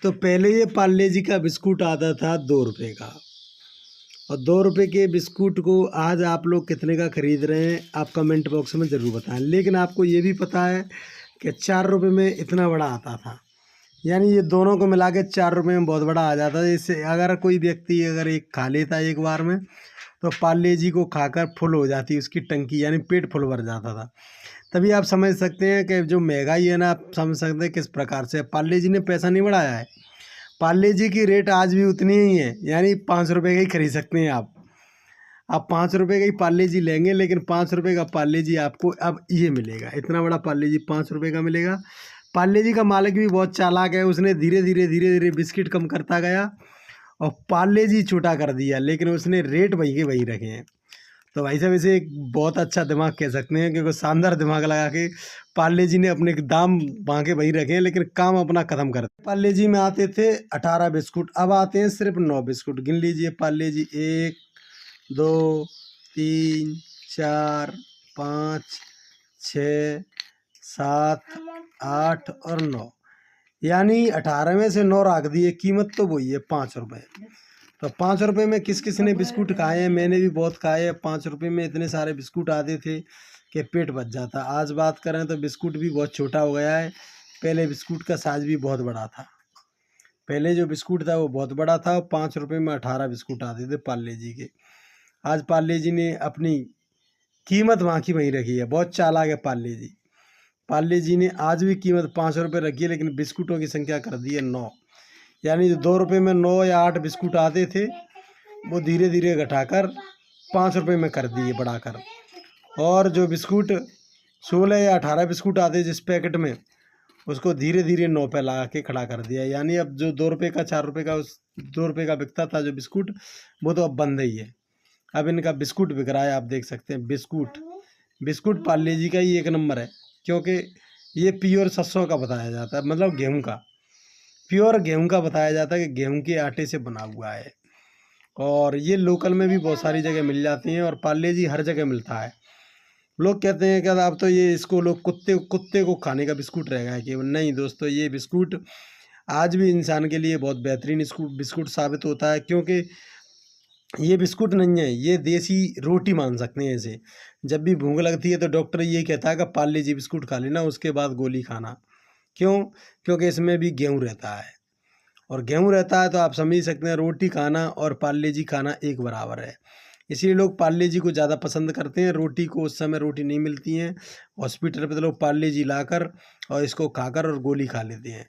तो पहले ये पार्ले जी का बिस्कुट आता था 2 रुपये का, और 2 रुपये के बिस्कुट को आज आप लोग कितने का खरीद रहे हैं आप कमेंट बॉक्स में ज़रूर बताएं। लेकिन आपको ये भी पता है कि 4 रुपये में इतना बड़ा आता था, यानी ये दोनों को मिला के 4 रुपये में बहुत बड़ा आ जाता था। इससे अगर कोई व्यक्ति अगर एक खा लेता एक बार में तो पार्ले जी को खाकर फुल हो जाती उसकी टंकी, यानी पेट फुल भर जाता था। तभी आप समझ सकते हैं कि जो महंगाई है ना, आप समझ सकते हैं किस प्रकार से। पार्ले जी ने पैसा नहीं बढ़ाया है, पार्ले जी की रेट आज भी उतनी ही है, यानी 5 रुपये का ही खरीद सकते हैं आप 5 रुपये का ही पार्ले जी लेंगे, लेकिन 5 रुपये का पार्ले जी आपको अब ये मिलेगा, इतना बड़ा पार्ले जी 5 रुपये का मिलेगा। पार्ले जी का मालिक भी बहुत चालाक है, उसने धीरे धीरे बिस्किट कम करता गया और पार्ले जी छोटा कर दिया, लेकिन उसने रेट वही के वही रखे हैं। तो भाई साहब इसे एक बहुत अच्छा दिमाग कह सकते हैं, क्योंकि शानदार दिमाग लगा के पार्ले जी ने अपने दाम वहाँ के वही रखे हैं, लेकिन काम अपना ख़त्म कर। पार्ले जी में आते थे 18 बिस्कुट, अब आते हैं सिर्फ 9 बिस्कुट। गिन लीजिए, पार्ले जी 1 2 3 4 5 6 7 8 और 9, यानी 18 में से 9 रख दिए। कीमत तो वही है 5 रुपये। तो 5 रुपये में किस किस ने बिस्कुट खाए हैं, मैंने भी बहुत खाए हैं। 5 रुपये में इतने सारे बिस्कुट आते थे कि पेट भर जाता। आज बात करें तो बिस्कुट भी बहुत छोटा हो गया है, पहले बिस्कुट का साइज़ भी बहुत बड़ा था। पहले जो बिस्कुट था वो बहुत बड़ा था, और 5 रुपये में 18 बिस्कुट आते थे पार्ले जी के। आज पार्ले जी ने अपनी कीमत वहाँ की वहीं रखी है, बहुत चालाक है पार्ले जी। पार्ले जी ने आज भी कीमत 5 रुपये रखी है, लेकिन बिस्कुटों की संख्या कर दी है 9, यानी जो 2 रुपये में 9 या 8 बिस्कुट आते थे वो धीरे धीरे घटाकर 5 रुपये में कर दिए बढ़ाकर। और जो बिस्कुट 16 या 18 बिस्कुट आते जिस पैकेट में, उसको धीरे धीरे 9 पे ला के खड़ा कर दिया। यानी अब जो 2 रुपये का 4 रुपये का उस 2 रुपये का बिकता था जो बिस्कुट, वो तो अब बंद ही है। अब इनका बिस्कुट बिक रहा है, आप देख सकते हैं। बिस्कुट पार्ले जी का ही 1 नंबर है, क्योंकि ये प्योर सरसों का बताया जाता है, मतलब गेहूं का, प्योर गेहूं का बताया जाता है कि गेहूं के आटे से बना हुआ है। और ये लोकल में भी बहुत सारी जगह मिल जाती हैं, और पार्ले जी हर जगह मिलता है। लोग कहते हैं कि अब तो ये इसको लोग कुत्ते को खाने का बिस्कुट रह गया है, कि नहीं दोस्तों, ये बिस्कुट आज भी इंसान के लिए बहुत बेहतरीन बिस्कुट साबित होता है। क्योंकि ये बिस्कुट नहीं है, ये देसी रोटी मान सकते हैं इसे। जब भी भूख लगती है तो डॉक्टर ये कहता है कि पार्ले जी बिस्कुट खा लेना, उसके बाद गोली खाना। क्यों? क्योंकि इसमें भी गेहूँ रहता है, और गेहूँ रहता है तो आप समझ सकते हैं रोटी खाना और पार्ले जी खाना एक बराबर है। इसीलिए लोग पार्ले जी को ज़्यादा पसंद करते हैं। रोटी को उस समय रोटी नहीं मिलती हैं, हॉस्पिटल पे तो लोग पार्ले जी लाकर और इसको खाकर और गोली खा लेते हैं।